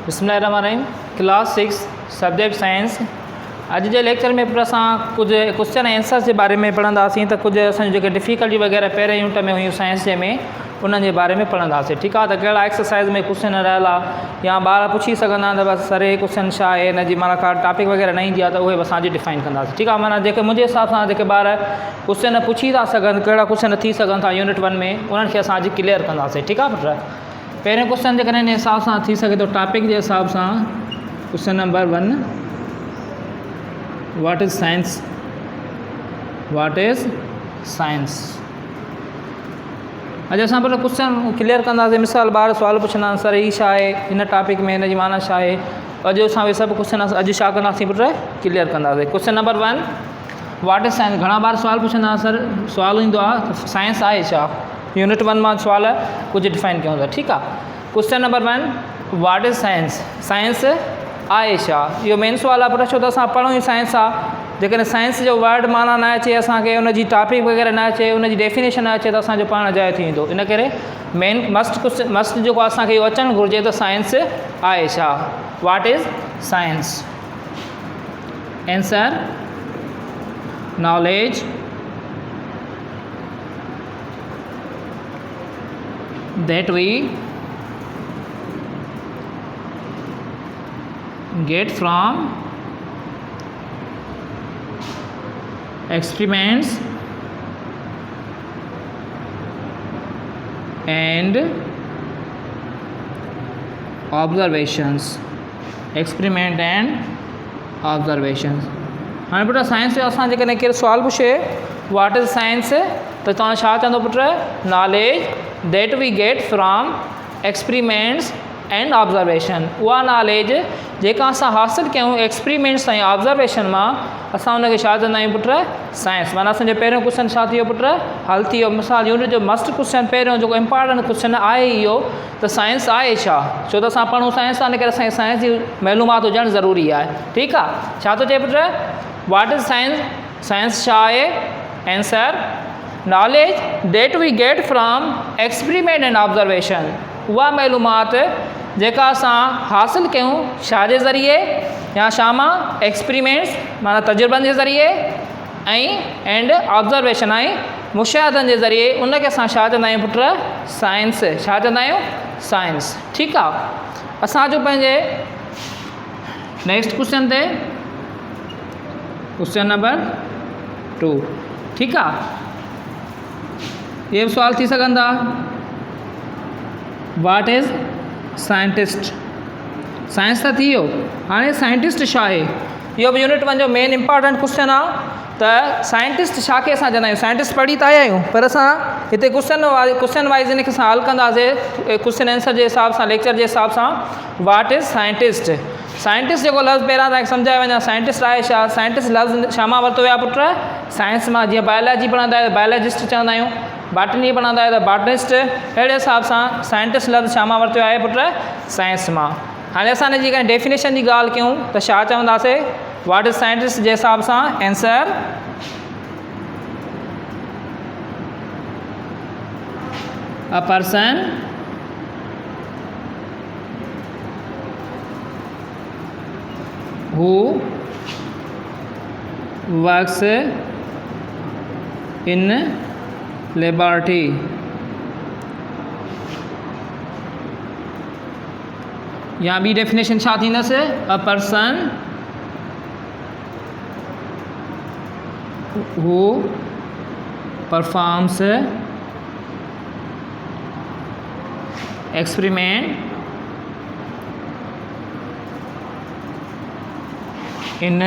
बिस्मिल्लाहिर्रहमानिर्रहीम। Class 6 subject science. अॼु जे lecture में पर असां कुझु क्वेश्चन आंसर्स जे बारे में पढ़ंदासीं। त कुझु असांजी जेके डिफ़िकल्टी वग़ैरह पहिरें यूनिट में हुयूं साइंस जे में उन्हनि जे बारे में पढ़ंदासीं। ठीकु आहे। त कहिड़ा एक्सरसाइज़ में क्वेश्चन रहियल आहे या ॿार पुछी सघंदा त बसि सर हे क्वेश्चन छा आहे, हिन जी माना का टॉपिक वग़ैरह न ईंदी आहे त उहे बि असांजी डिफाइन कंदासीं। ठीकु आहे। माना जेके मुंहिंजे हिसाब सां जेके ॿार क्वेश्चन पुछी था सघनि, कहिड़ा क्वेश्चन थी सघनि था यूनिट 1 में, उन्हनि खे असां अॼु क्लियर कंदासीं। ठीकु आहे पुट। पहिरें क्वेश्चन जेकॾहिं हिन हिसाब सां थी सघे थो टॉपिक जे हिसाब सां, question number 1, what is science? What is science? अॼु असां पुट क्वेश्चन क्लियर कंदासीं। मिसाल ॿार सुवाल पुछंदा सर ही छा आहे, हिन टॉपिक में हिन जी माना छा आहे। अॼु असां उहे सभु क्वेश्चन अॼु छा कंदासीं पुट, क्लियर कंदासीं। Question number 1, what is science? घणा ॿार सुवाल पुछंदा सर सुवाल ईंदो आहे साइंस आहे छा। यूनिट 1 मां सुवाल कुझु डिफाइन कयूं था। ठीकु आहे। Question number 1, what is science? Science आहे छा? इहो मेन सुवाल आहे पुट। छो त असां पढ़ूं ई साइंस आहे। जेकॾहिं साइंस जो वर्ड माना न अचे, असांखे उनजी टॉपिक वग़ैरह न अचे, उनजी डेफिनेशन न अचे त असांजो पाण जाइ थी वेंदो। इन करे मेन मस्ट जेको आहे असांखे इहो अचणु घुरिजे त साइंस आहे छा। What is science? Answer, knowledge that we get from experiments and observations. Experiment and observations. हाणे पुट साइंस जो असां जेकॾहिं केरु सुवाल पुछे व्हाट इज़ साइंस त तव्हां छा चवंदो put? Knowledge that we get from experiments and observation. उहा नॉलेज जेका असां हासिलु कयूं एक्सपेरिमेंट्स ऐं ऑब्ज़र्वेशन मां, असां उनखे छा चवंदा आहियूं पुट? साइंस। माना असांजो पहिरियों क्वेश्चन छा थी वियो पुट? हल थी वियो। मिसाल यूनिट जो मस्ट क्वेश्चन पहिरियों जेको इम्पॉर्टेंट क्वेश्चन आहे इहो त साइंस आहे छा। छो त असां पढ़ूं साइंस आहे, इन करे असांखे साइंस जी मालूमात हुजणु ज़रूरी आहे। ठीकु आहे। छा थो चए put? What is science? Science छा आहे? Answer, knowledge that we get from experiment and observation. उहा मालूमात जेका असां हासिलु कयूं छा जे ज़रिए या छा मां? एक्सपेरिमेंट्स माना तजुर्बनि जे ज़रिए ऐं एंड ऑब्ज़र्वेशन ऐं मुशाहदनि जे ज़रिए, उनखे असां छा चवंदा आहियूं पुट? साइंस। छा चवंदा आहियूं? साइंस। ठीकु आहे। असांजो पंहिंजे नेक्स्ट क्वेश्चन ते, क्वेश्चन नंबर 2। ठीकु आहे। ये भी सवाल थी सघंदा। What is scientist? साइंस त थी वियो, हाणे साइंटिस्ट छा आहे? इहो बि यूनिट 1 जो मेन इम्पॉर्टेंट क्वेश्चन आहे त साइंटिस्ट छा खे असां चवंदा आहियूं। साइंटिस्ट पढ़ी त आया आहियूं, पर असां हिते क्वेश्चन वाइज़ इन खे असां हल कंदासीं क्वेश्चन आंसर जे हिसाब सां, लेक्चर जे हिसाब सां। What is scientist? साइंटिस्ट जेको लफ़्ज़ पहिरां तव्हांखे सम्झाए वञा, साइंटिस्ट आहे छा। साइंटिस्ट लफ़्ज़ छा मां वरितो वियो पुट? साइंस मां। जीअं बायोलॉजी पढ़ंदा आहियो बायोलॉजिस्ट चवंदा आहियूं, बॉटनी पढ़ंदा आहियो त बॉटनिस्ट। अहिड़े हिसाब सां साइंटिस्ट लफ़्ज़ छा मां वरितो आहे पुट? साइंस मां। हाणे असां हिन जी जेकॾहिं डेफिनेशन जी ॻाल्हि कयूं त छा चवंदासीं? व्हाट इज़ साइंटिस्ट जे हिसाब सां answer, a person who works in laboratory या ॿी डेफिनेशन छा थींदसि? A person who performs experiment in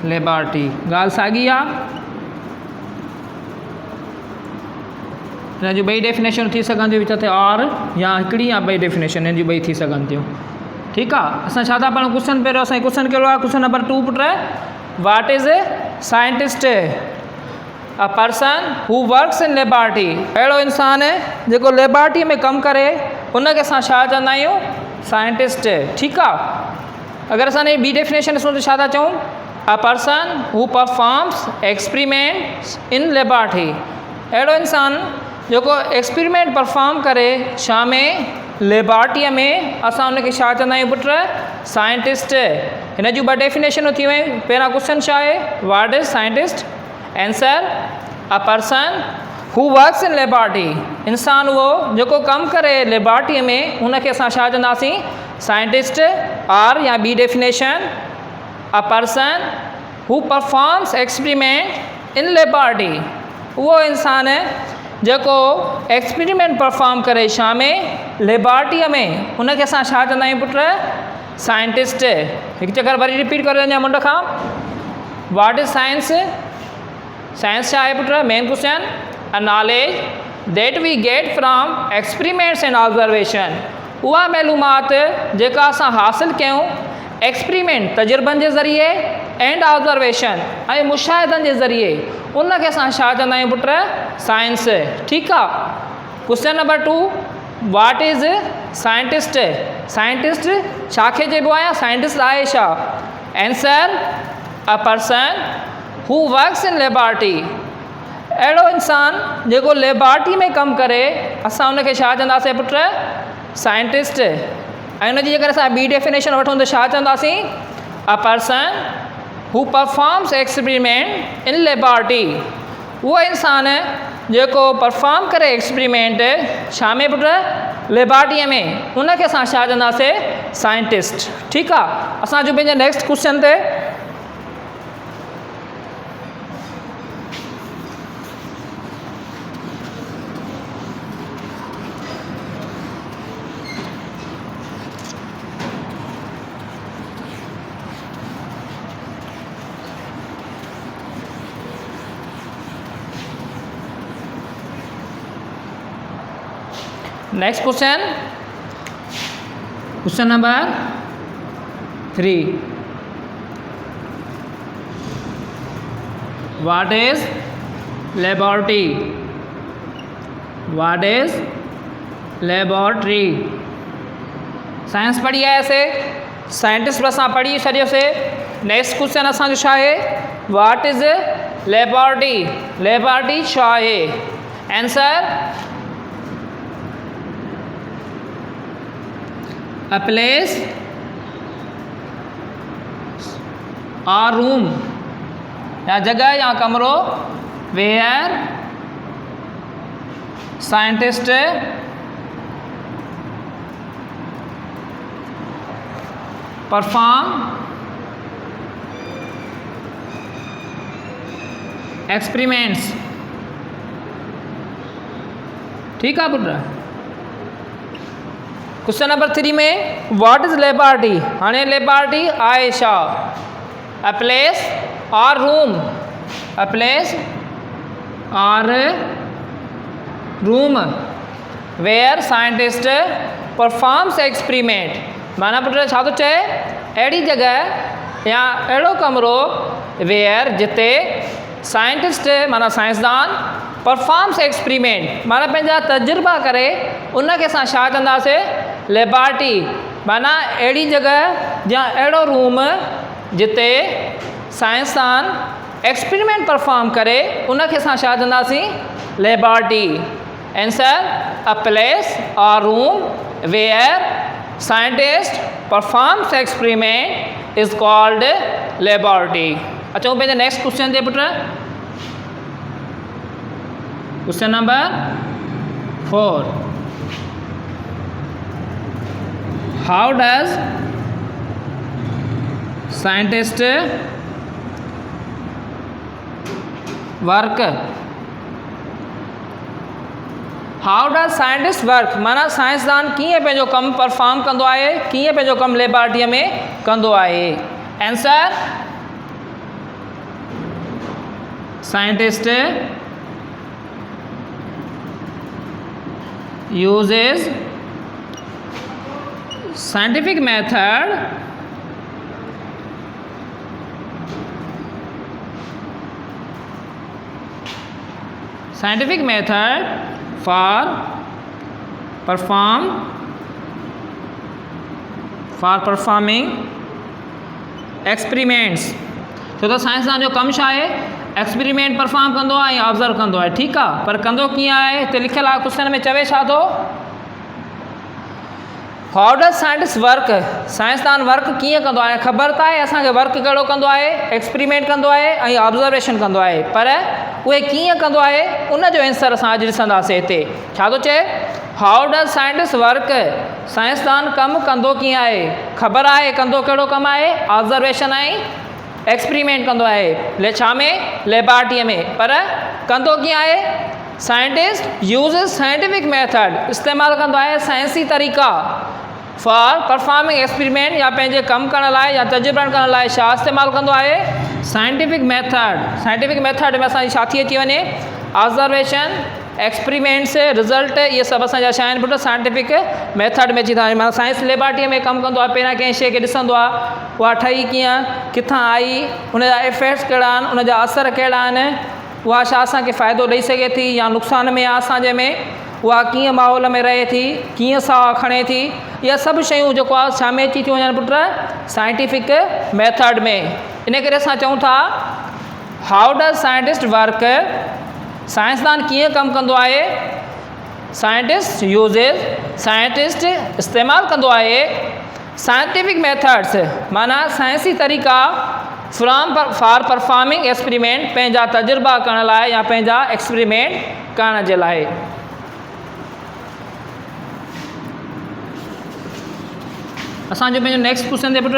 laboratory. ॻाल्हि साॻी आहे। हिन जूं ॿई डेफिनेशन थी सघनि थियूं, विच ते और या हिकिड़ी या ॿई डेफिनेशन हिन जूं ॿई थी सघनि थियूं। ठीकु आहे। असां छा था पढ़ूं? क्वेश्चन पहिरियों असांजो क्वेश्चन कहिड़ो आहे? Question number 2 put, what is scientist? A person who works in laboratory. अहिड़ो इंसान जेको लेबॉरेटरी में कमु करे, उनखे असां छा चवंदा आहियूं? साइंटिस्ट। ठीकु आहे। अगर असां बी डेफिनेशन ॾिसूं त छा था चऊं? अ person who performs experiments in laboratory. अहिड़ो इंसान जेको एक्सपेरिमेंट परफॉर्म करे छा में? लेबॉरेटरीअ में असां उनखे छा चवंदा आहियूं पुट, साइंटिस्ट। हिन जूं ॿ डेफिनेशनूं थी वियूं। पहिरां क्वेश्चन छा आहे, what is scientist? Answer, a person who works in laboratory. इंसान उहो जेको कमु करे लेबॉरेटरीअ में, उनखे असां छा चवंदासीं, साइंटिस्ट। और या ॿी definition, a person who performs experiment in laboratory. उहो इंसान जेको एक्सपेरिमेंट परफॉर्म करे छा में, लेबॉरेटरीअ में, उनखे असां छा चवंदा आहियूं पुट, साइंटिस्ट। हिकु चकर वरी रिपीट करे वञा मुंड खां, व्हाट इज़ साइंस? साइंस छा आहे पुट? Main question, a knowledge that we get from experiments and observation. उहा मालूमात जेका असां हासिलु कयूं एक्सपेरिमेंट, तजुर्बनि जे ज़रिए, एंड ऑब्जर्वेशन, ऐं मुशाहिदनि जे ज़रिए, उनखे असां छा चवंदा आहियूं पुट, साइंस। ठीकु आहे। Question number 2, what is scientist? Scientist छा खे चइबो आहे? साइंटिस्ट आहे छा? Answer, a person who works in laboratory. अहिड़ो इंसान जेको लेबॉरेटरी में कमु करे, असां उनखे छा चवंदासीं पुट, साइंटिस्ट। ऐं उनजी जेकर असां ॿी डेफिनेशन वठूं त छा चवंदासीं, अ person who performs experiment in laboratory. उहो इंसान जेको परफॉर्म करे एक्सपेरिमेंट छा में पुट, लेबॉरेटरीअ में, उनखे असां छा चवंदासीं, साइंटिस्ट। ठीकु आहे। असां जो पंहिंजे नेक्स्ट क्वेश्चन ते next question, question number 3, what is laboratory? What is laboratory? Science पढ़ी आहे ऐसे, साइंटिस्ट बि असां पढ़ी छॾियोसीं। नेक्स्ट क्वेश्चन असांजो छा आहे, व्हाट इज़ लेबॉरेटरी? लेबॉरेटरी छा आहे? Answer, a place or room, या जगह या कमरो, where scientist perform experiments। ठीक है पुट। क्वेश्चन नंबर 3 में व्हाट इज़ लेबॉरेटरी? हाँ, लेबॉरेटरी आहे छा? A place or room, a place or room where scientist performs experiment. माना पुट छा थो चए, अहिड़ी जगह या अहिड़ो कमरो वेयर जिते साइंटिस्ट माना साइंसदान परफॉर्म्स एक्सपेरिमेंट, माना पंहिंजा तजुर्बा करे, उनखे असां छा चवंदासीं, लेबॉरेटरी। माना अहिड़ी जगह या अहिड़ो रूम जिते साइंसदान एक्सपेरिमेंट परफॉर्म करे, उनखे असां छा चवंदासीं, laboratory. Answer, a place or room where scientist performs experiment is called laboratory. अचूं पंहिंजे नेक्स्ट क्वेश्चन ते पुट। Question number 4, how does scientist work? How does scientist work? माना साइंसदान कीअं पंहिंजो कमु परफॉर्म कंदो आहे, कीअं पंहिंजो कमु लेबॉरेटरीअ में कंदो आहे। Answer, scientist uses scientific method for performing experiments। छो त साइंसदान जो कमु छा आहे, एक्सपेरिमेंट परफॉर्म कंदो आहे या ऑब्ज़र्व कंदो आहे। ठीकु आहे, पर कंदो कीअं आहे हिते लिखियलु आहे क्वेश्चन में, चवे छा थो, हाउ डज साइंटिस्ट वर्क, साइंसदान वर्क कीअं कंदो आहे, ख़बर त आहे असांखे वर्क कहिड़ो कंदो आहे, एक्सपेरिमेंट कंदो आहे ऐं ऑब्ज़र्वेशन कंदो आहे, पर उहे कीअं कंदो आहे उन जो आंसर असां अॼु ॾिसंदासीं हिते। छा थो चए, हाउ डज साइंटिस्ट वर्क, साइंसदान कमु कंदो कीअं आहे, ख़बर आहे कंदो कहिड़ो कमु आहे, ऑब्ज़र्वेशन ऐं एक्सपेरिमेंट कंदो आहे, छा में, लेबॉरेटरीअ में, पर कंदो कीअं आहे, साइंटिस्ट यूज़िस साइंटिफिक मेथड, इस्तेमालु कंदो आहे साइंसी तरीक़ा फॉर परफॉर्मिंग एक्सपेरिमेंट, या पंहिंजे कमु करण लाइ या तजुर्बनि करण लाइ छा इस्तेमालु कंदो आहे, साइंटिफिक मेथड। साइंटिफिक मेथड में असांजी छा थी अची वञे, ऑब्ज़र्वेशन, एक्सपेरिमेंट्स, रिज़ल्ट, इहे सभु असांजा छा आहिनि पुटु, साइंटिफिक मेथड में अची था वञनि। माना साइंस लेबॉरेटरीअ में कमु कंदो आहे, पहिरियां कंहिं शइ खे ॾिसंदो आहे, उहा ठही कीअं, किथां आई, उनजा इफेक्ट्स कहिड़ा आहिनि, उनजा असर कहिड़ा आहिनि, उहा छा असांखे फ़ाइदो ॾेई सघे थी या नुक़सान में आहे असांजे में, उहा कीअं माहौल में रहे थी, कीअं साह खणे थी, इहा सभु शयूं जेको आहे छा में अची थियूं वञनि पुट, साइंटिफिक मेथड में। इन करे असां चऊं था हाउ डज साइंटिस्ट वर्क, साइंसदान कीअं कमु कंदो आहे, साइंटिस्ट यूज़िस, साइंटिस्ट इस्तेमालु कंदो आहे साइंटिफिक मेथड्स, माना साइंसी तरीक़ा फॉर परफॉर्मिंग एक्सपेरिमेंट, पंहिंजा तजुर्बा करण लाइ या पंहिंजा एक्सपेरिमेंट करण जे लाइ। असांजो पंहिंजो नेक्स्ट क्वेश्चन ते पुट,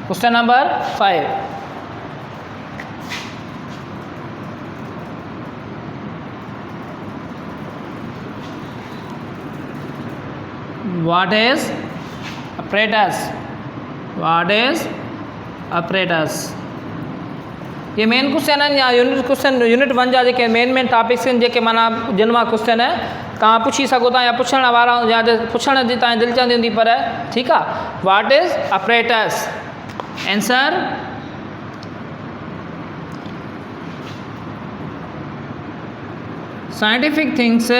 question number 5, what is apparatus, what is apparatus। ये मेन क्वेश्चन आहिनि या यूनिट क्वेश्चन, यूनिट 1 जा जेके मेन टॉपिक्स आहिनि, जेके माना जिन मां क्वेश्चन तव्हां पुछी सघो था या पुछण वारा या पुछण जी तव्हांजी दिलि चवंदी हूंदी, पर ठीकु आहे। What is apparatus, answer scientific things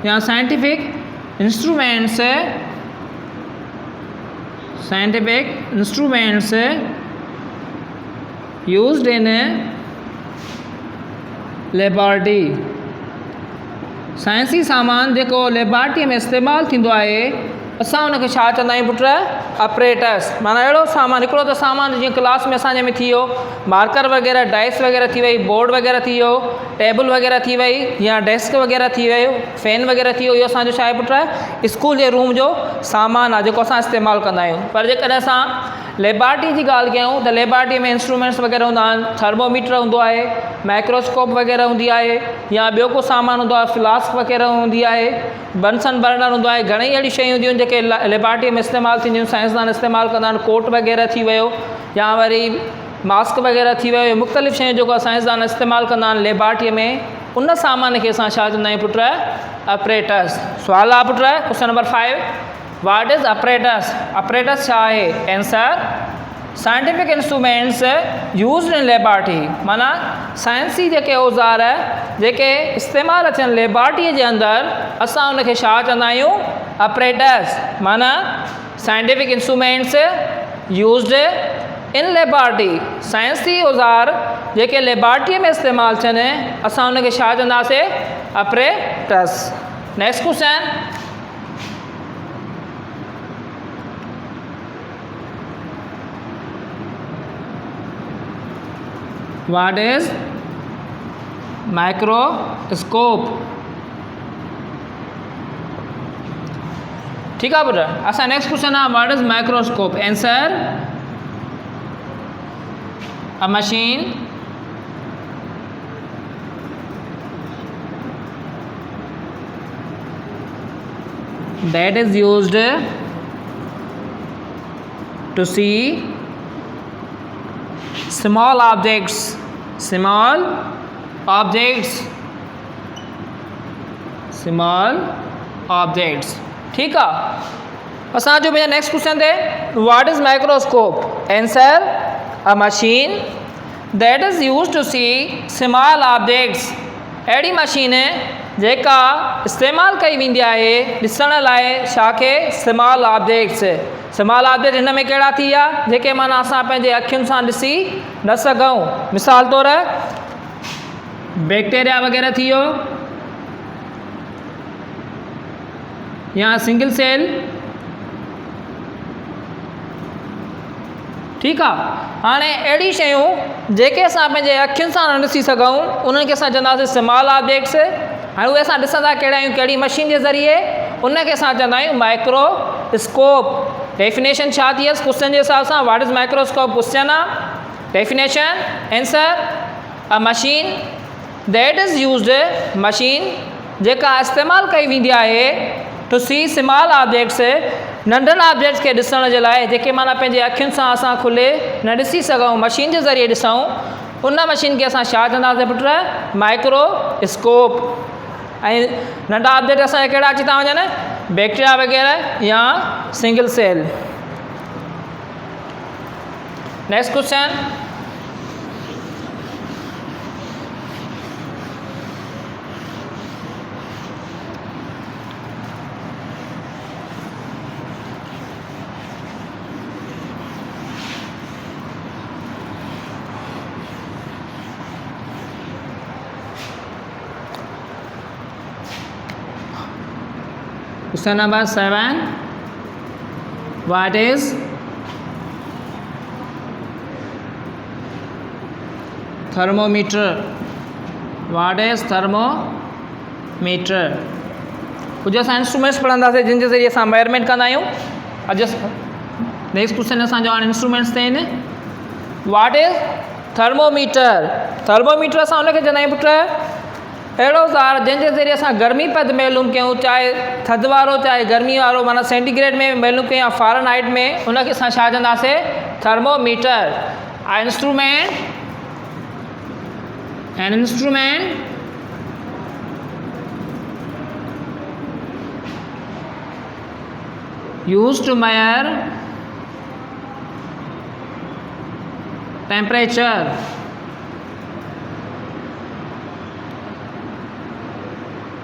या scientific instruments, scientific instruments used in laboratory, साइंसी सामान जेको लेबॉरेटरीअ में इस्तेमालु थींदो आहे असां उनखे छा चवंदा आहियूं पुट, अपरेटस। माना अहिड़ो सामान, हिकिड़ो त सामान जीअं क्लास में असांजे में थी वियो, मार्कर वग़ैरह, डाइस वग़ैरह थी वई, बोर्ड वग़ैरह थी वियो, टेबल वग़ैरह थी वई, या डेस्क वग़ैरह थी वियो, फैन वग़ैरह थी वियो, इहो असांजो छा आहे पुट, स्कूल जे रूम जो सामान आहे जेको असां इस्तेमालु कंदा आहियूं। पर जेकॾहिं असां लेबॉरेटरी जी ॻाल्हि कयूं त लेबॉरेटरी में इंस्ट्रूमेंट्स वग़ैरह हूंदा आहिनि, थर्मोमीटर हूंदो आहे, माइक्रोस्कोप वग़ैरह हूंदी आहे, या ॿियो को सामान हूंदो आहे, फ्लास्क वग़ैरह हूंदी आहे, बंसन बर्नर हूंदो आहे, घणेई अहिड़ी शयूं हूंदियूं आहिनि जेके लेबॉरेटरी में इस्तेमालु थींदियूं, साइंसदान इस्तेमालु कंदा आहिनि। कोट वग़ैरह थी वियो, या वरी मास्क वग़ैरह थी वियो, मुख़्तलिफ़ शयूं जेको साइंसदान इस्तेमालु कंदा आहिनि लेबॉरेटरीअ में, उन सामान खे असां छा चवंदा आहियूं पुट, अपरेटस। सुवालु आहे पुट, question number 5, what is apparatus, apparatus छा आहे, answer scientific instruments used in laboratory, माना साइंसी जेके औज़ार जेके इस्तेमालु अचनि लेबॉरेटरीअ जे अंदरि, असां उनखे छा चवंदा आहियूं, अपरेटस। माना scientific instruments used in laboratory, साइंसी औज़ार जेके लेबॉरेटरीअ में इस्तेमालु थियनि असां उनखे छा चवंदासीं, apparatus. Next question, what is microscope. ठीकु आहे पुट, असां नेक्स्ट क्वेश्चन आहे, what is microscope, answer a machine that is used to see small objects, small objects, small objects। ठीक है, असांजो नेक्स्ट क्वेश्चन है, what is microscope, answer a machine that is use to see small objects, अहिड़ी मशीन जेका इस्तेमालु कई वेंदी आहे ॾिसण लाइ छा खे स्मॉल ऑब्जेक्ट्स। स्मॉल ऑब्जेक्ट हिन में कहिड़ा थी विया जेके माना असां पंहिंजे अखियुनि सां ॾिसी न सघूं। मिसाल तौरु बैक्टीरिया वग़ैरह थी वियो या सिंगल सेल, ठीकु आहे। हाणे अहिड़ी शयूं जेके असां पंहिंजे अखियुनि सां न ॾिसी सघूं उन्हनि खे असां चवंदासीं स्मॉल ऑब्जेक्ट्स। हाणे उहे असां ॾिसंदा कहिड़ा आहियूं, कहिड़ी मशीन जे ज़रिए, उनखे असां चवंदा आहियूं माइक्रोस्कोप। डेफिनेशन छा थी वियसि क्वेश्चन जे हिसाब सां, व्हाट इज़ माइक्रोस्कोप? क्वेश्चन आहे, definition answer a machine that is used, machine जेका इस्तेमालु कई वेंदी आहे टू सी स्मॉल ऑब्जेक्ट्स, नंढनि ऑब्जेक्ट्स खे ॾिसण जे लाइ जेके माना पंहिंजे अखियुनि सां असां खुले न ॾिसी सघूं, मशीन जे ज़रिए ॾिसूं, उन मशीन खे असां छा चवंदासीं पुट? माइक्रोस्कोप। ऐं नंढा ऑब्जेक्ट असांजा कहिड़ा अची था वञनि? बैक्टीरिया वग़ैरह या single cell. Next question, question number 7, what is thermometer? What is thermometer? कुछ असां इंस्ट्रूमेंट्स पढ़ंदासीं जिन जे ज़रिए असां मेजरमेंट कंदा आहियूं। अॼु नेक्स्ट क्वेश्चन असांजो हाणे इंस्ट्रूमेंट्स आहिनि। What is thermometer? थर्मोमीटर असां हुनखे चवंदा आहियूं पुट अहिड़ो ज़ार जंहिंजे ज़रिए असां गर्मी पद मालूम कयूं, चाहे थधि वारो चाहे गर्मी वारो, माना सेंटीग्रेड में मालूम कयूं या फ़ारेनहाइट में, उनखे असां छा चवंदासीं? Thermometer. An instrument used to measure temperature,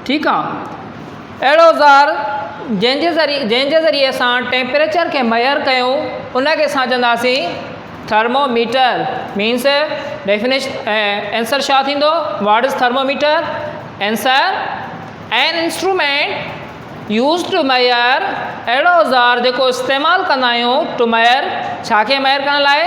ठीकु आहे। अहिड़ो ज़ार जंहिंजे ज़रिए असां टेम्परेचर खे मेजर कयूं उनखे असां चवंदासीं थर्मोमीटर। मीन्स डेफिनेशन आंसर छा थींदो? What is thermometer? Answer an instrument use to measure, अहिड़ो ज़ार जेको इस्तेमालु कंदा आहियूं टू मेजर, छा खे मेजर करण लाइ?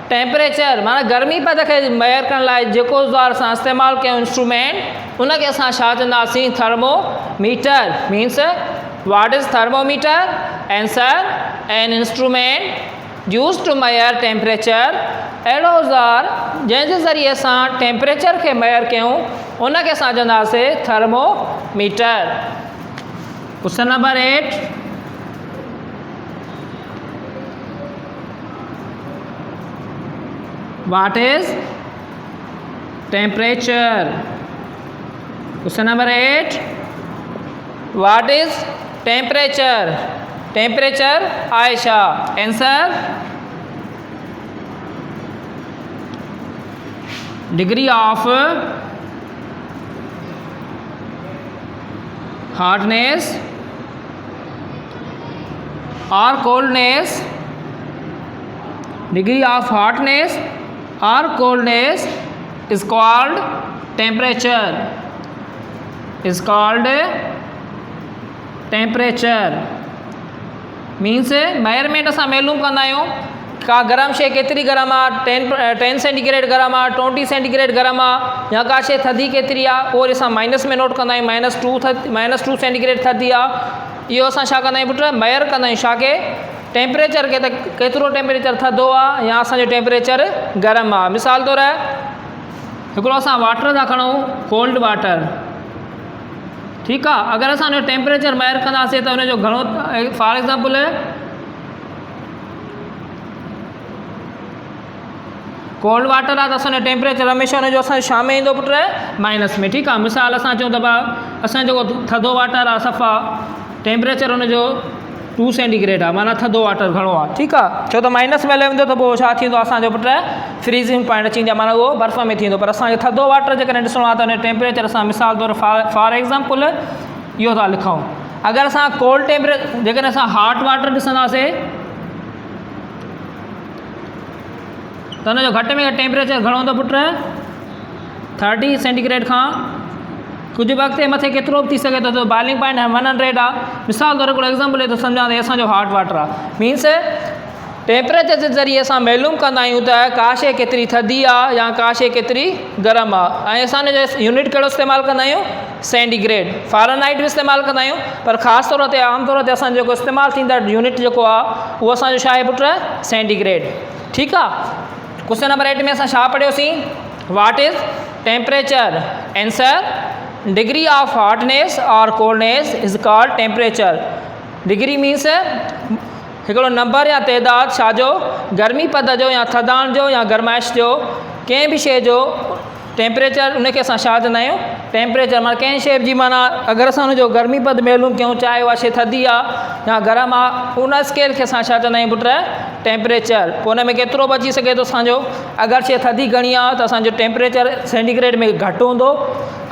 टेम्परेचर, माना गर्मी पद खे मेजर करण लाइ जेको ज़ार असां इस्तेमालु कयूं इंस्ट्रूमेंट उनखे असां छा चवंदासीं? Thermometer. Means what is thermometer? Answer an instrument use to measure temperature, अहिड़ो ज़ार जंहिंजे ज़रिए असां टेम्परेचर खे मेजर कयूं उनखे असां चवंदासीं thermometer. Question number 8, what is temperature? Question number 8, what is temperature? Temperature Aisha. Answer degree of hotness or coldness, degree of hotness or coldness is called temperature, is called temperature। Means measurement असां मालूम कंदा आहियूं का गरम शइ केतिरी गरम आहे, 10 सेंटीग्रेड गरम आहे, 20 सेंटीग्रेड गरम आहे, या का शइ थधी केतिरी आहे, पोइ वरी असां माइनस में नोट कंदा आहियूं, -2 सेंटीग्रेड थधी आहे। इहो असां छा कंदा आहियूं पुट? मेजर कंदा आहियूं छा खे? टेम्परेचर खे, त केतिरो टेम्परेचर थधो आहे या असांजो टेम्परेचर गरम आहे। मिसाल तौरु हिकिड़ो असां वाटर था खणूं, कोल्ड वाटर, ठीकु आहे। अगरि असां हुनजो टेम्परेचर मेजर कंदासीं त हुनजो घणो, फॉर एग्ज़ाम्पल कोल्ड वाटर आहे त असांजो टेम्परेचर हमेशह हुनजो असांजो छा में ईंदो पुट? माइनस में, ठीकु आहे। मिसाल असां चऊं त भाउ असांजो जेको थधो वाटर आहे सफ़ा टेम्परेचर हुनजो 2 सेंटीग्रेड आहे, माना थधो वाटर घणो आहे, ठीकु आहे। छो त माइनस में हले वेंदो त पोइ छा थींदो असांजो पुट फ्रीज़िंग पॉइंट अची वेंदो, माना उहो बर्फ़ में थींदो। पर असांखे थधो वाटर जेकॾहिं ॾिसणो आहे त हुन टेम्परेचर असां मिसाल तौरु फॉर एग्ज़ाम्पल इहो था लिखूं। अगरि असां कोल्ड टेम्परेचर जेकॾहिं असां हॉट वाटर ॾिसंदासीं त हुनजो घटि में घटि टेम्परेचर घणो हूंदो पुट 30 सेंटीग्रेड खां कुझु वक़्त जे मथे केतिरो बि थी सघे थो। त बॉइलिंग पॉइंट 100 आहे, मिसाल तौरु हिकिड़ो एग्ज़ाम्पल आहे त सम्झां त असांजो हॉट वाटर आहे। मीन्स टेम्परेचर जे ज़रिए असां मालूम कंदा आहियूं त का शइ केतिरी थधी आहे या का शइ केतिरी गरम आहे। ऐं असां जो यूनिट कहिड़ो इस्तेमालु कंदा आहियूं, सेंटीग्रेड। फ़ारेनहाइट बि इस्तेमालु कंदा आहियूं, पर ख़ासि तौर ते आम तौर ते असांजो जेको इस्तेमालु थींदो यूनिट जेको आहे उहो असांजो छा आहे पुट, सेंटीग्रेड, ठीकु आहे। क्वेश्चन नंबर 8 में असां छा पढ़ियोसीं, what is temperature, answer degree of hotness और coldness is called temperature. Degree means हिकिड़ो नंबर या तइदाद छाजो, गर्मी पद जो या थधाण जो या गरमाइश जो, कंहिं बि शइ जो टेम्परेचर उनखे असां छा चवंदा आहियूं, टेम्परेचर। माना कंहिं शइ जी माना अगरि असां हुनजो गर्मी पद मालूम कयूं, चाहे उहा शइ थधी आहे या गरम आहे, उन स्केल खे असां छा चवंदा आहियूं पुट, टेम्परेचर। पोइ हुन में केतिरो बि अची सघे थो असांजो, अगरि शइ थधी घणी आहे त असांजो टेम्परेचर सेंटीग्रेड में घटि हूंदो,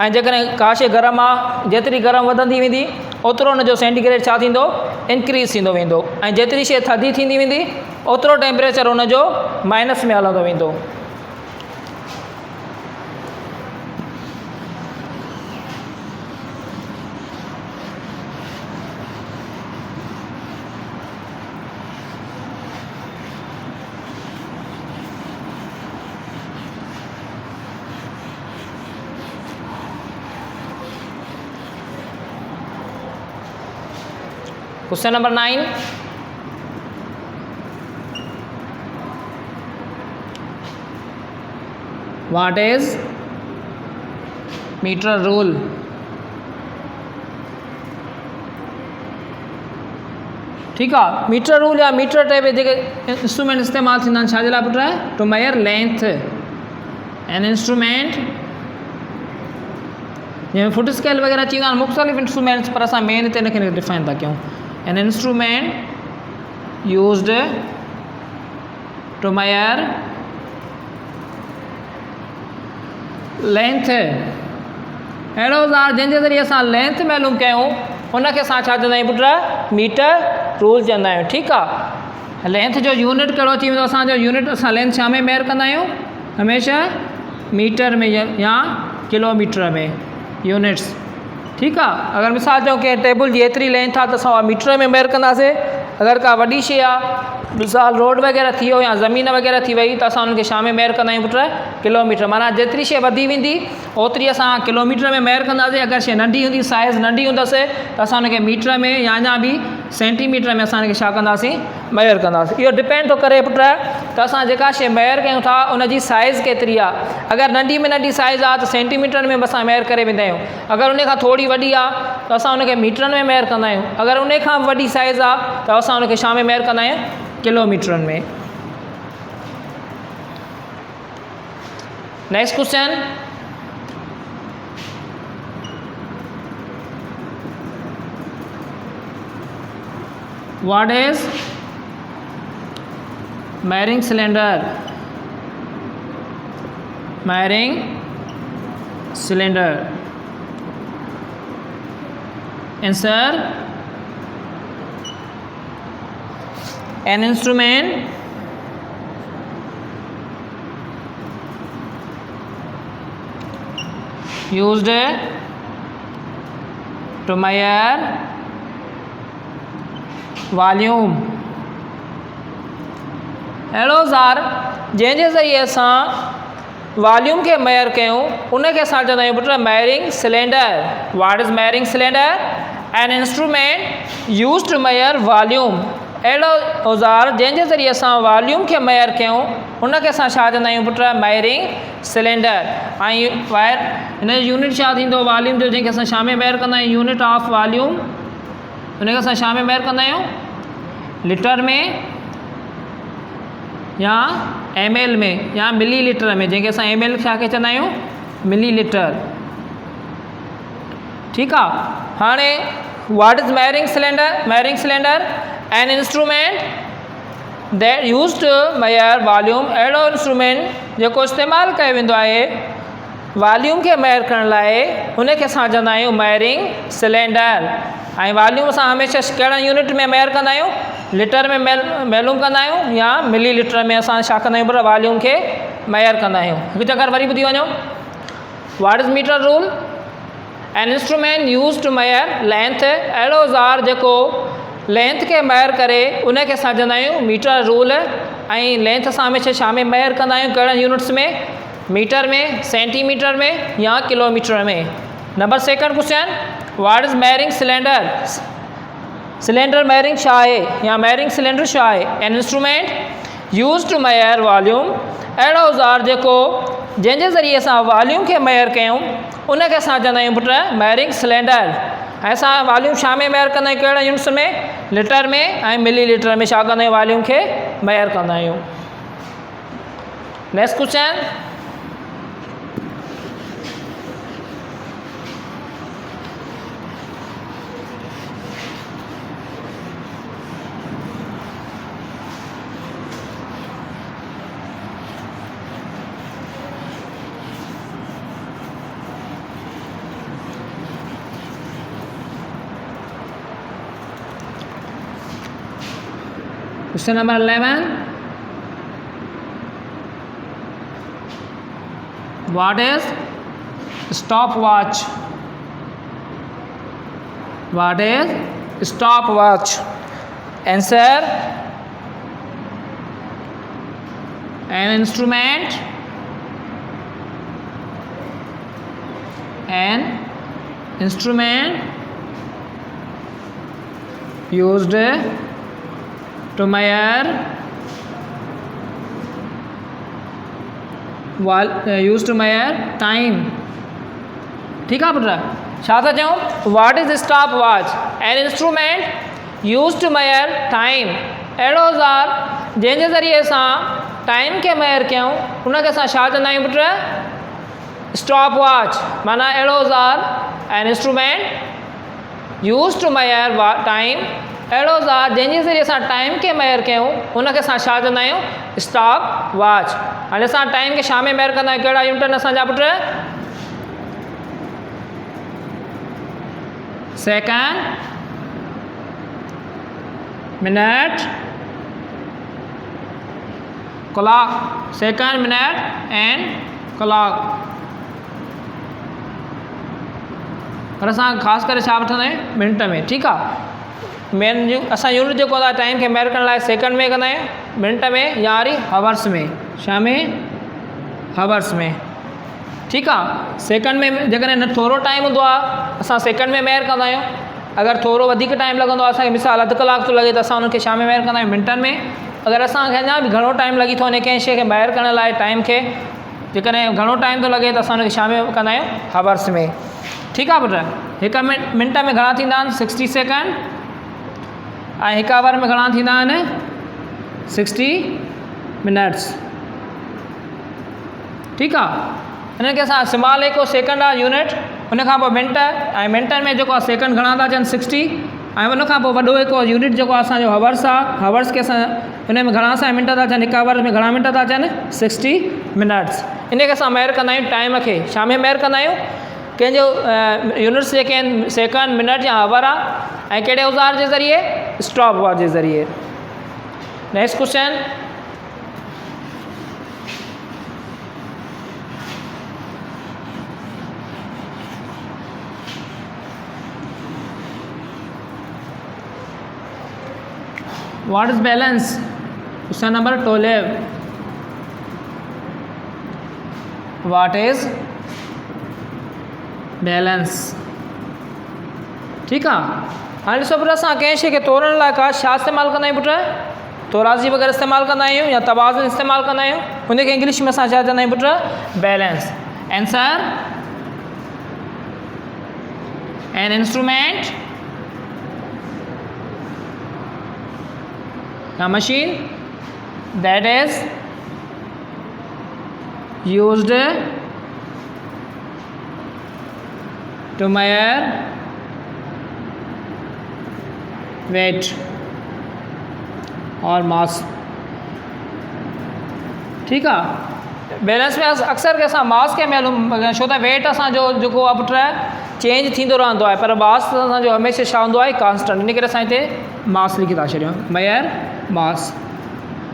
ऐं जेकॾहिं का शइ गरम आहे जेतिरी गरम वधंदी वेंदी ओतिरो हुनजो सेंटीग्रेड छा थींदो, इंक्रीज़ थींदो वेंदो, ऐं जेतिरी शइ थधी थींदी वेंदी ओतिरो टेम्परेचर हुनजो माइनस में हलंदो वेंदो। Question number 9, what is metre rule. ठीकु आहे। मीटर रूल या मीटर टाइप जेके इंस्ट्रूमेंट इस्तेमालु थींदा आहिनि छाजे लाइ पुट, to measure length. An instrument जंहिंमें फुट स्केल वग़ैरह अची वेंदा आहिनि, मुख़्तलिफ़ इंस्ट्रूमेंट्स, पर असां मेन हिते हिनखे डिफाइन था कयूं। An instrument used to measure length, अहिड़ो औज़ार जंहिंजे ज़रिए असां लेंथ मालूम कयूं उनखे असां छा चवंदा आहियूं पुट, मीटर रूल चवंदा आहियूं। ठीकु आहे। लेंथ जो यूनिट कहिड़ो थी वेंदो, असांजो यूनिट असां लेंथ छा में मेयर कंदा आहियूं, हमेशह मीटर में या किलोमीटर में यूनिट्स। ठीकु आहे। अगरि मिसाल चऊं कि टेबल जी एतिरी लेंथ आहे त असां उहा मीटर में मेयर कंदासीं। अगरि का वॾी शइ आहे, मिसाल रोड वग़ैरह थी वियो या ज़मीन वग़ैरह थी वई, त असां उनखे छा में मेयर कंदा आहियूं पुट, किलोमीटर। माना जेतिरी शइ वधी वेंदी ओतिरी असां किलोमीटर में मेयर कंदासीं। अगरि शइ नंढी हूंदी, साइज़ नंढी हूंदसि त असां उनखे मीटर में या अञा बि सेंटीमीटर में असां उनखे छा कंदासीं, मेयर कंदासीं। इहो डिपेंड थो करे पुट त असां जेका शइ मेयर कयूं था उनजी साइज़ केतिरी आहे। अगरि नंढी में नंढी साइज़ आहे त सेंटीमीटर में बि असां मेयर करे वेंदा आहियूं। अगरि उन खां थोरी वॾी आहे त असां उनखे मीटरनि में मेयर कंदा आहियूं। अगरि उन खां वॾी साइज़ आहे त असां उनखे छा में मेयर कंदा आहियूं, किलोमीटरनि में। Next question, what is मेयरिंग cylinder. Measuring cylinder, answer an instrument used to measure volume। अहिड़ो औज़ार जंहिंजे ज़रिए असां वॉल्यूम खे मेयर कयूं उनखे असां चवंदा आहियूं पुट measuring cylinder. What is measuring cylinder, an instrument use to measure volume. अहिड़ो औज़ार जंहिंजे ज़रिए असां वॉल्यूम खे मेयर कयूं उनखे असां छा चवंदा आहियूं पुट, मेयरिंग सिलेंडर। ऐं वायर हिन जो यूनिट छा थींदो, वॉल्यूम जो, जंहिंखे असां छा में मेयर कंदा आहियूं, यूनिट ऑफ वॉल्यूम। उनखे असां छा में मेयर कंदा आहियूं, लीटर में या ml में या मिली लीटर में, जंहिंखे असां ml छा खे चवंदा आहियूं, मिली लीटर। ठीकु आहे। हाणे what is measuring cylinder. Measuring cylinder an instrument that use to measure volume, अहिड़ो इंस्ट्रूमेंट जेको इस्तेमालु कयो वेंदो आहे वॉल्यूम खे मेयर करण लाइ, उनखे असां चवंदा आहियूं मेयरिंग सिलेंडर। ऐं वॉल्यूम असां हमेशह कहिड़ा यूनिट में मेयर कंदा आहियूं, लीटर में मेलूम कंदा आहियूं या मिली लीटर में असां छा कंदा आहियूं पर वॉल्यूम खे मेयर कंदा आहियूं। हिकु चकर वरी ॿुधी वञो, what is metre rule? An instrument use to measure length, अहिड़ो औज़ार जेको लेंथ खे मेयर करे उनखे असां चवंदा आहियूं मीटर रूल। ऐं लेंथ असां हमेशह छा में मेयर कंदा आहियूं, कहिड़े यूनिट्स में, मीटर में, सेंटीमीटर में या किलोमीटर में। Number second question, what is measuring cylinder? Cylinder measuring छा आहे या मेयरिंग सिलेंडर छा आहे? An instrument use to measure volume, अहिड़ो औज़ार जेको जंहिंजे ज़रिए असां वॉल्यूम खे मेयर कयूं उनखे असां चवंदा आहियूं पुट मेयरिंग सिलेंडर। ऐं असां वॉल्यूम छा में मेयर कंदा आहियूं, कहिड़े यूनिट्स में, लीटर में ऐं मिली लीटर में छा कंदा आहियूं, वॉल्यूम खे मेयर कंदा आहियूं। Next question, question number 11, what is stop watch? What is stop watch? Answer, an instrument, an instrument used to measure used to measure time। ठीक आहे पुट, छा था चऊं, what is stopwatch? An instrument use to measure time, अहिड़ो औज़ार जंहिंजे ज़रिए असां टाइम खे मेयर कयूं उनखे असां छा चवंदा आहियूं पुट, स्टॉप वॉच। माना अहिड़ो औज़ार, an instrument use to measure time, अहिड़ो औज़ार जंहिंजे ज़रिए असां टाइम खे मेयर कयूं उनखे असां छा चवंदा आहियूं, स्टॉप वॉच। हाणे असां टाइम खे छा में मेयर कंदा आहियूं, कहिड़ा यूनिट आहिनि असांजा put, second, minute, clock, second, minute and clock. पर असां ख़ासि करे छा वठंदा आहियूं, मिंट में। ठीकु आहे, मेन असां यूनिट जेको आहे टाइम खे मेयर करण लाइ सेकंड में कंदा आहियूं, मिंट में या वरी हवर्स में, छा में, हवर्स में। ठीकु आहे, सेकंड में जेकॾहिं न थोरो टाइम हूंदो आहे असां सेकंड में मेयर कंदा आहियूं, अगरि थोरो वधीक टाइम लॻंदो आहे, असांखे मिसाल अधु कलाक थो लॻे त असां उनखे छा में मेयर कंदा आहियूं, मिंटनि में। अगरि असांखे अञा बि घणो टाइम लॻी थो वञे कंहिं शइ खे मेयर करण लाइ टाइम खे, जेकॾहिं घणो टाइम थो लॻे त असां उनखे छा में कंदा आहियूं, हवर्स में। ठीकु आहे पुट, हिकु मिंट में घणा थींदा आहिनि, 60 सेकंड, ऐं हिकु आवर में घणा थींदा आहिनि, 60 मिनट्स। ठीकु आहे, हिनखे असां स्मॉल हिकु सेकंड आहे यूनिट, उनखां पोइ मिंट, ऐं मिंटनि में जेको आहे सेकंड घणा था अचनि, 60, ऐं उनखां पोइ वॾो हिकु यूनिट जेको आहे असांजो हवर्स आहे, हवर्स खे असां हुन में घणा असांजा मिंट था अचनि, हिकु आवर में घणा मिंट था अचनि, 60 मिनट्स। इनखे असां मेयर कंदा आहियूं टाइम खे, छा में मेयर कंदा आहियूं, कंहिंजो यूनिट्स जेके आहिनि सेकंड, मिनट या आवर आहे, ऐं कहिड़े औज़ार जे ज़रिए, स्टॉप वॉच जे ज़रिए। Next question, what is balance? Question number 12, what is balance? ठीकु आहे, हाणे ॾिसो पुट, असां कंहिं शइ खे तोड़ण लाइ का छा इस्तेमालु कंदा आहियूं पुट, तोराज़ी वग़ैरह इस्तेमालु कंदा आहियूं या तवाज़ुन इस्तेमालु कंदा आहियूं, हुनखे इंग्लिश में असां छा चवंदा आहियूं put, balance. Answer, an instrument, a machine that is used to measure weight। और मास। ठीकु आहे। बैलेंस में अक्सर के असां मास खे मालूम, छो त वेट असांजो जेको आहे पुट चेंज थींदो रहंदो आहे, पर मास असांजो हमेशह छा हूंदो आहे, कांस्टेंट। इन करे असां हिते मास लिखी था छॾियूं, मेयर मास।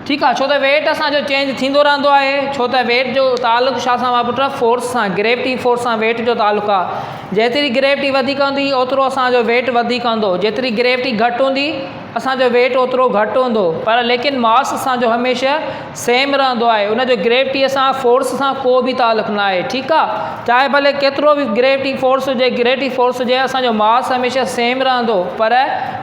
ठीकु आहे। छो त वेट असांजो चेंज थींदो रहंदो आहे, छो त वेट जो तालुक़ु छा सां आहे पुट, फोर्स सां, ग्रेविटी फोर्स सां वेट जो तालुक़ु आहे। जेतिरी ग्रेविटी वधीक हूंदी ओतिरो असांजो वेट वधीक हूंदो, जेतिरी ग्रेविटी घटि हूंदी असांजो वेट ओतिरो घटि हूंदो। पर लेकिन मास असांजो हमेशह सेम रहंदो आहे, उनजो ग्रेविटीअ सां फोर्स सां को बि तालुक़ु न आहे। ठीकु आहे। चाहे भले केतिरो बि ग्रेविटी फोर्स हुजे, ग्रेविटी फोर्स हुजे, असांजो मास हमेशह सेम रहंदो, पर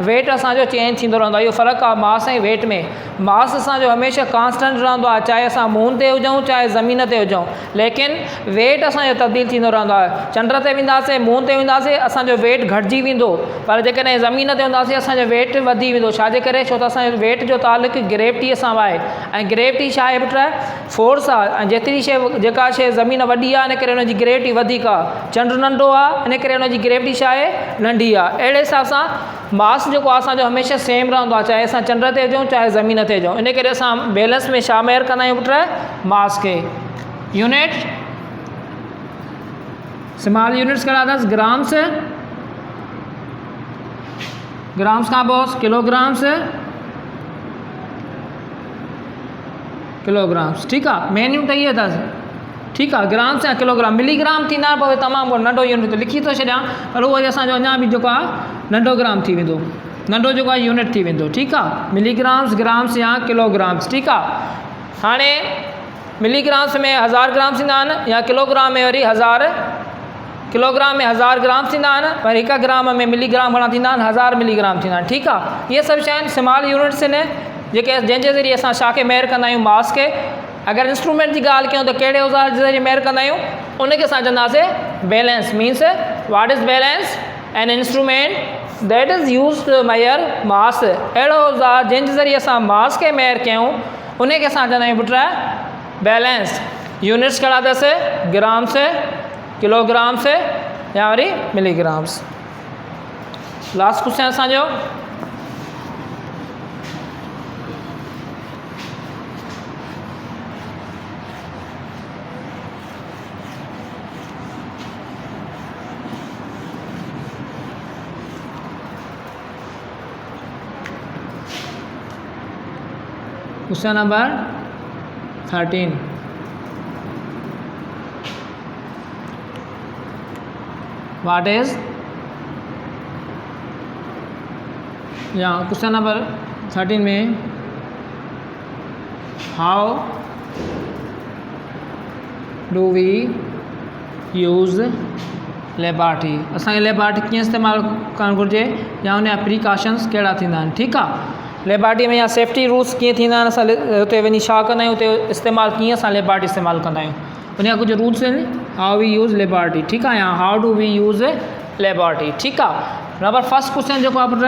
वेट असांजो चेंज थींदो रहंदो आहे। इहो फ़र्क़ु आहे मास ऐं वेट में। मास असांजो हमेशह कांस्टेंट रहंदो आहे, चाहे असां मून ते हुजूं चाहे ज़मीन ते हुजूं, लेकिन वेट असांजो तब्दील थींदो रहंदो आहे। चंड ते वेंदासीं, मून ते वेंदासीं, असांजो वेट घटिजी वेंदो, पर जेकॾहिं ज़मीन ते हूंदासीं असांजो वेट वधी वेंदो। छाजे करे? छो त असांजो वेट जो तालुक़ु ग्रेविटीअ सां आहे, ऐं ग्रेविटी छा आहे पुट, फोर्स आहे। ऐं जेतिरी शइ, जेका शइ ज़मीन वॾी आहे इन करे हुनजी ग्रेविटी वधीक आहे, चंड नंढो आहे इन करे हुनजी ग्रेविटी छा आहे, नंढी आहे। अहिड़े हिसाब सां मास जेको आहे असांजो हमेशह सेम रहंदो आहे, चाहे असां चंड ते हुजूं चाहे ज़मीन ते हुजूं। इन करे असां बैलेंस में छा मेयर कंदा आहियूं पुट, मास खे। यूनिट स्मॉल यूनिट्स कहिड़ा अथसि, ग्राम्स, ग्राम्स खां पोइ किलोग्राम्स, किलोग्राम्स। ठीकु आहे। मेन यूनिट इहे अथसि। ठीकु आहे। ग्राम्स या किलोग्राम, मिलीग्राम थींदा पोइ तमामु नंढो यूनिट लिखी थो छॾियां, पर उहो असांजो अञा बि जेको आहे नंढो ग्राम थी वेंदो, नंढो जेको आहे यूनिट थी वेंदो। ठीकु आहे। मिलीग्राम्स, ग्राम्स या किलोग्राम्स। ठीकु आहे। हाणे मिलीग्राम्स में 1000 ग्राम थींदा आहिनि, या किलोग्राम में वरी 1000, किलोग्राम में 1000 ग्राम थींदा आहिनि, पर 1 ग्राम में मिलीग्राम घणा थींदा आहिनि, 1000 मिलीग्राम थींदा आहिनि। ठीकु आहे। इहे सभु शयूं स्मॉल यूनिट्स आहिनि, जेके जंहिंजे ज़रिए असां छा खे मेयर कंदा आहियूं, मास खे। अगरि इंस्ट्रूमेंट जी ॻाल्हि कयूं त कहिड़े औज़ार जे ज़रिए मेयर कंदा आहियूं, उनखे असां चवंदासीं balance. Means what is balance, an instrument that is use to measure mass. अहिड़ो औज़ार जंहिंजे ज़रिए असां मास खे मेयर कयूं, उनखे असां चवंदा आहियूं पुट बैलेंस। यूनिट्स कहिड़ा अथसि, ग्राम्स, किलोग्राम्स या वरी मिलीग्राम्स। लास्ट क्वेश्चन असांजो, क्वेश्चन नंबर 13। व्हाट इज, या क्वेश्चन नंबर 13 में how do we use laboratory, असांखे लेबॉरेटरी कीअं इस्तेमालु करणु घुरिजे, या उन जा प्रिकॉशन्स कहिड़ा थींदा आहिनि। ठीकु आहे। लेबॉरेटरी में या सेफ्टी रूल्स कीअं थींदा आहिनि, असां हुते वञी छा कंदा आहियूं, हुते इस्तेमालु कीअं असां लेबॉरेटरी इस्तेमालु कंदा आहियूं, उन जा कुझु रूल्स आहिनि। How we use laboratory. ठीकु आहे। या how do we use laboratory. ठीकु आहे। नंबर फर्स्ट क्वेश्चन जेको आहे पुट,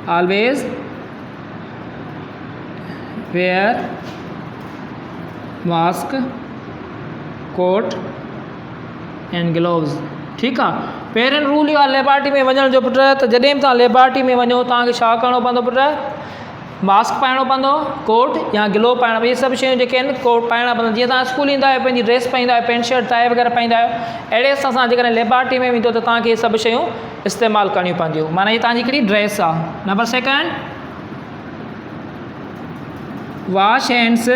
always wear mask, coat and gloves. ठीकु आहे। पहिरियों रूल इहो आहे लेबॉरेटरी में वञण जो पुट, त जॾहिं बि तव्हां लेबॉरेटरी में वञो तव्हांखे छा करिणो पवंदो पुट, मास्क पाइणो पवंदो, कोट या ग्लोव पाइणो। इहे सभु शयूं जेके आहिनि कोट पाइणा पवंदा। जीअं तव्हां स्कूल ईंदा आहियो पंहिंजी ड्रेस पाईंदा आहियो, पैंट शर्ट टाई वग़ैरह पाईंदा आहियो, अहिड़े हिसाब सां जेकॾहिं लेबॉरेटरी में वेंदो त तव्हांखे इहे सभु शयूं इस्तेमालु करणियूं पवंदियूं। माना हीअ तव्हांजी हिकिड़ी ड्रेस आहे। Number second, wash hands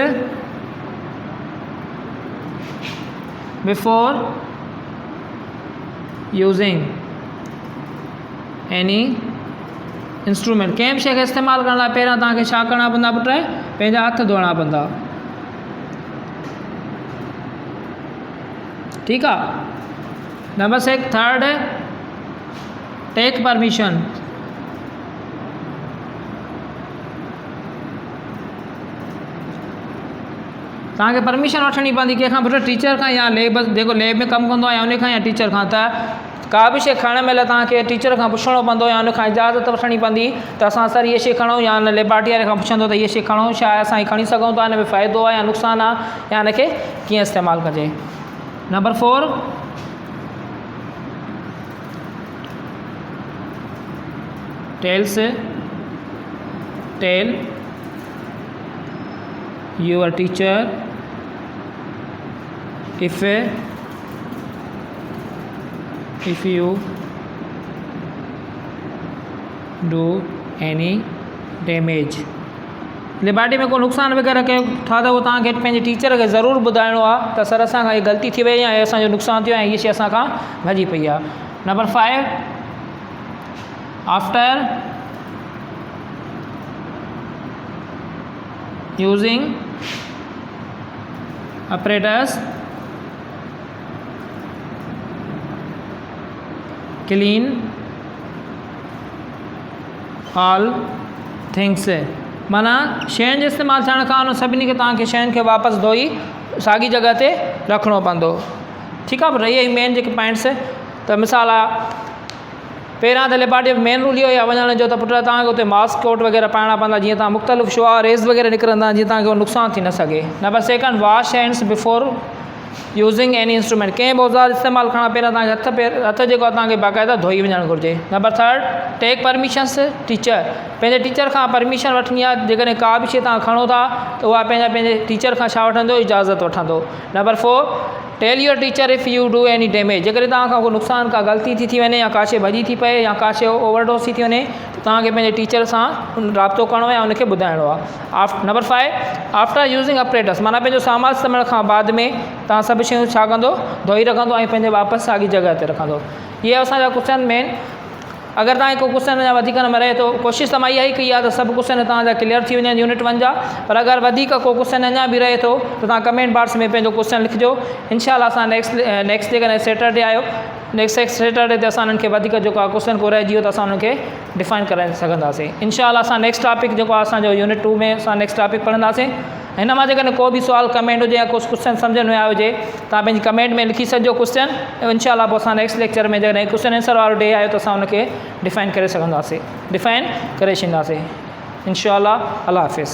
before using any instrument. कंहिं बि शइ खे इस्तेमालु करण लाइ पहिरियां तव्हांखे छा करणा पवंदा पुट, पंहिंजा हथ धोइणा पवंदा। ठीकु आहे। Number third, take permission. तव्हांखे परमिशन वठणी पवंदी कंहिंखां पुट, टीचर खां, या लेब जेको लेब में कमु कंदो आहे या उनखां, या टीचर खां। त का बि शइ खणण महिल तव्हांखे टीचर खां पुछणो पवंदो, या उनखां इजाज़त वठणी पवंदी त असां सर इहे शइ खणूं, या हुन लेबॉरेटरी वारे खां पुछंदो त इहे शइ खणूं, छा आहे, असां खणी सघूं था, हिन में फ़ाइदो आहे या नुक़सानु आहे, या हिनखे कीअं इस्तेमालु कजे। Number 4, tells tell your teacher if you do any damage। Liberty में को नुक़सान वग़ैरह कयो था त उहो तव्हांखे पंहिंजे टीचर खे ज़रूरु ॿुधाइणो आहे त सर असांखां हीअ ग़लती थी वई आहे, असांजो नुक़सानु थियो आहे, हीअ शइ असांखां भॼी पई आहे। Number 5, after using apparatus clean all things। माना शयुनि जो इस्तेमालु थियण खां उन सभिनी खे तव्हांखे शयुनि खे वापसि धोई साॻी जॻह ते रखिणो पवंदो। ठीकु आहे, पर इहे ई मेन जेके पॉइंट्स। त मिसाल आहे, पहिरियां त लिबर्टी जो मेन रूल इहो ई आहे वञण जो त पुट तव्हांखे उते मास्क कोट वग़ैरह पाइणा पवंदा, जीअं तव्हां मुख़्तलिफ़ शुआ रेज़ वग़ैरह निकिरंदा, जीअं तव्हांखे नुक़सानु थी न सघे। Number 2, wash hands before using any instrument. कंहिं बि औज़ार इस्तेमालु करणु पहिरियों तव्हांखे हथ जेको आहे तव्हांखे बाक़ाइदा धोई वञणु घुरिजे। नंबर 3, टेक परमिशन्स टीचर। पंहिंजे टीचर खां परमिशन वठणी आहे, जेकॾहिं का बि शइ तव्हां खणो था त उहा पंहिंजे टीचर खां छा वठंदो, इजाज़त वठंदो। Number 4, tell your teacher if you do any damage. जेकॾहिं तव्हां खां को नुक़सानु का ग़लती थी वञे या का शइ भॼी थी पए या का शइ ओवरडोज़ थी वञे त तव्हांखे पंहिंजे टीचर सां राब्तो करिणो आहे ऐं उनखे ॿुधाइणो आहे। Number 5, after using apparatus. माना पंहिंजो सामान इस्तेमाल खां बाद में तव्हां सभु शयूं छा कंदो, धोई रखंदो ऐं पंहिंजे वापसि साॻी जॻह ते रखंदो। इहे असांजा क्वेश्चन मेन। अगरि तव्हांखे को क्वेश्चन अञा वधीक न में रहे थो, कोशिशि त मां इहा ई कई आहे त सभु क्वेश्चन तव्हांजा क्लियर थी वञनि यूनिट 1 जा। पर अगरि वधीक को क्वेश्चन अञा बि रहे थो त तव्हां कमेंट बॉक्स में पंहिंजो क्वेश्चन लिखिजो। इनशाला असां नेक्स्ट डे कॾहिं सैटरडे आयो, नेक्स्ट सैटरडे ते असां उन्हनि खे वधीक जेको आहे क्वेश्चन को रहिजी वियो त असां उनखे डिफाइन कराए सघंदासीं। इनशाला असां नेक्स्ट टॉपिक जेको आहे असांजो यूनिट 2 में असां नेक्स्ट टॉपिक पढ़ंदासीं। हिन मां जेकॾहिं को बि सुवाल कमेंट हुजे या कुझु क्वेश्चन सम्झ में आयो हुजे, तव्हां पंहिंजी कमेंट में लिखी छॾिजो क्वेश्चन। इनशाला पोइ असां नेक्स्ट लेक्चर में जॾहिं क्वेश्चन आंसर वारो डे आयो त असां उनखे डिफाइन करे छॾींदासीं। इनशाला। अल्लाह हाफ़िज़।